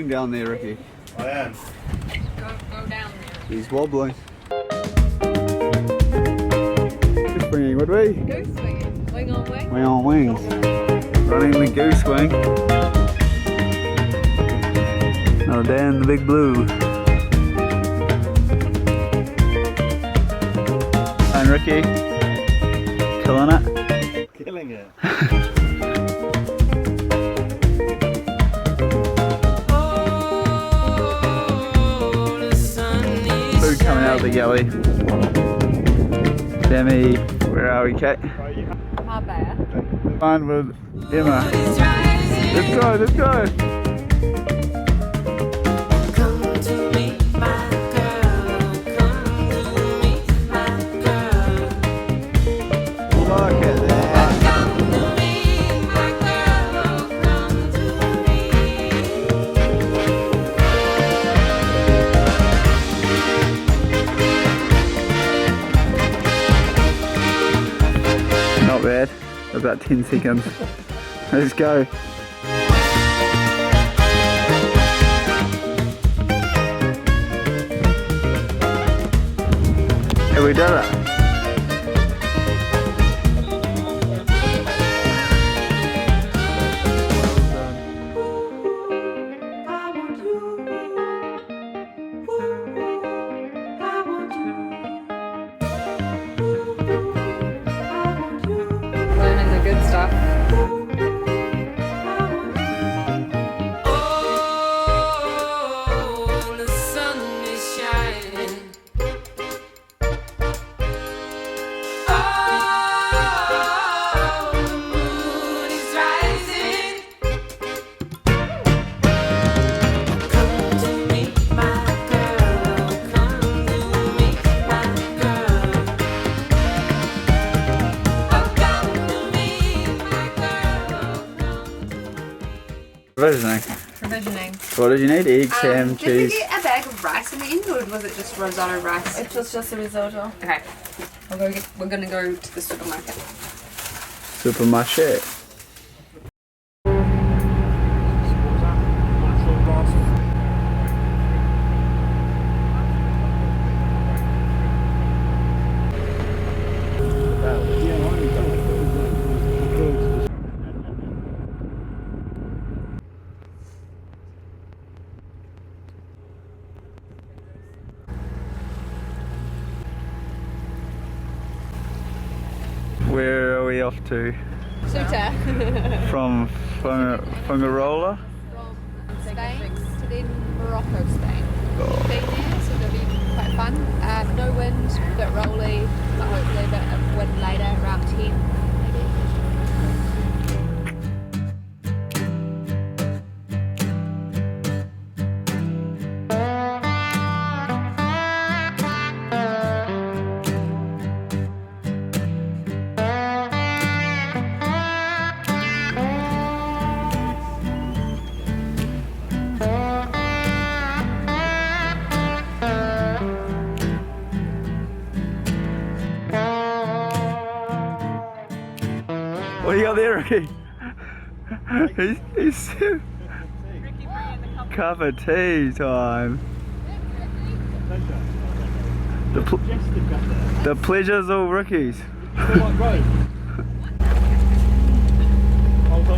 wobbling down there, Ricky. I am. Go down there. He's wobbling. Goose swinging, would we? Goose swinging. Wing on wing. Wing on wings. Running the goose wing. Another day in the big blue. And Ricky, killing it. Killing it. Food coming out of the galley. Demi, where are we, Kate? How bad? Fine with Emma. Let's go, let's go. Look at that. Not bad. About 10 seconds. Let's go. Have we done it? Learning the good stuff. Provisioning. Provisioning. What did you need? Eggs, ham, Did cheese. we get a bag of rice in the end, or was it just risotto rice? It was just a risotto. Okay. We're gonna go to the supermarket. Supermarché. Where are we off to? Suta. From Fungarola? From Spain to then Morocco, Spain. Been there, so it'll be quite fun. No wind, a bit rolly, but hopefully a bit of wind later, around 10 maybe. What do you got there, Ricky? He's cup of tea time. The pleasure's all Ricky's.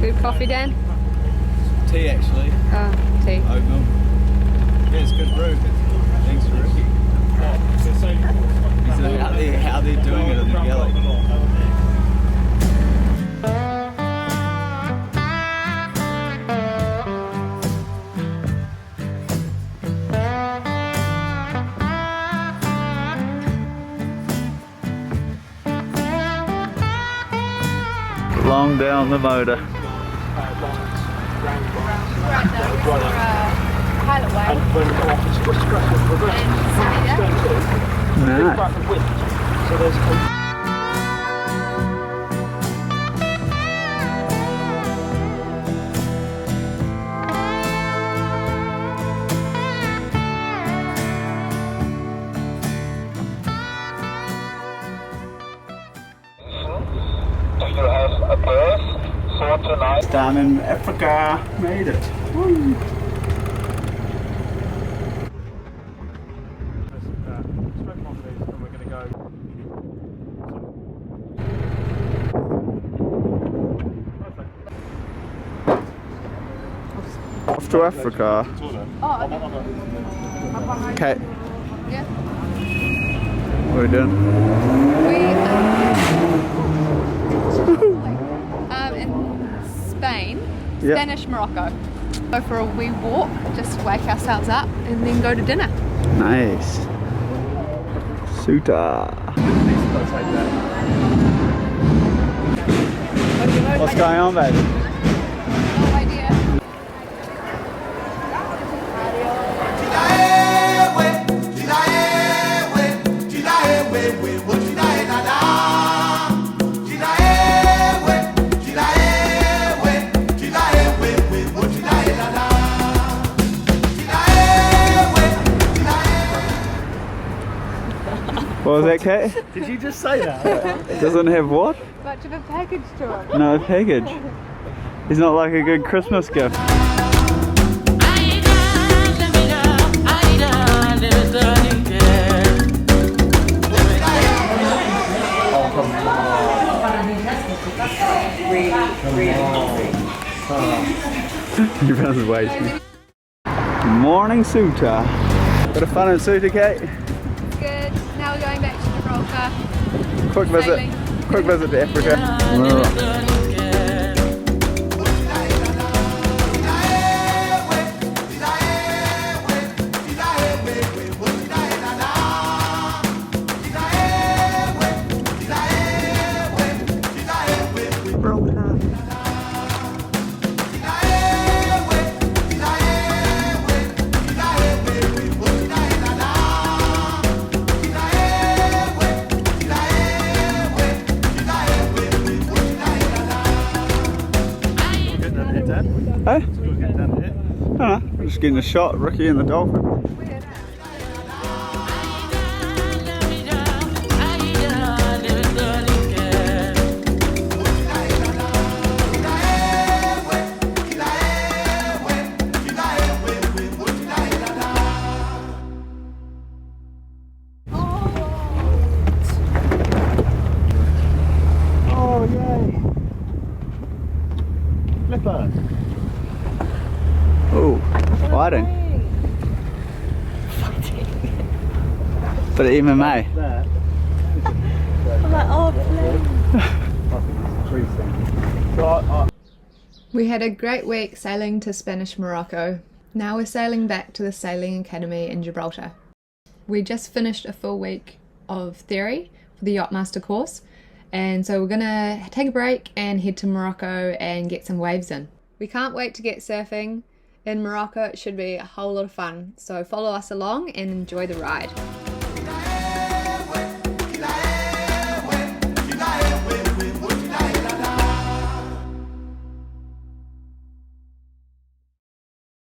Good coffee, Dan? Tea actually. Oh, tea. Oat milk. Yeah, it's good brew. Thanks to Ricky. He's out there, how they're doing it in the galley. Long down the motor. Pilot way. Nice. Down in Africa, made it. Woo. to Africa. Oh, okay. Okay, Yeah. what are we doing? We in Spain, Yeah. Spanish Morocco. Go for a wee walk, just wake ourselves up and then go to dinner. Nice. Suta. What's going on, baby? No idea. What was that, Kate? Did you just say that? Doesn't have what? Much of a package to it. No package. He's not like a good Christmas gift. You found wasting. Morning Suta. Bit of fun in Suta, Kate. Good. Now we're going back to Gibraltar. Quick visit. Sailing. Quick visit to Africa. Hey? I'm just getting a shot of Ricky and the dolphin. Oh, yay! Flipper! Oh, fighting. But MMA. There. I'm like, oh, please. We had a great week sailing to Spanish Morocco. Now we're sailing back to the Sailing Academy in Gibraltar. We just finished a full week of theory for the Yachtmaster course, and so we're gonna take a break and head to Morocco and get some waves in. We can't wait to get surfing. In Morocco, it should be a whole lot of fun, so follow us along and enjoy the ride.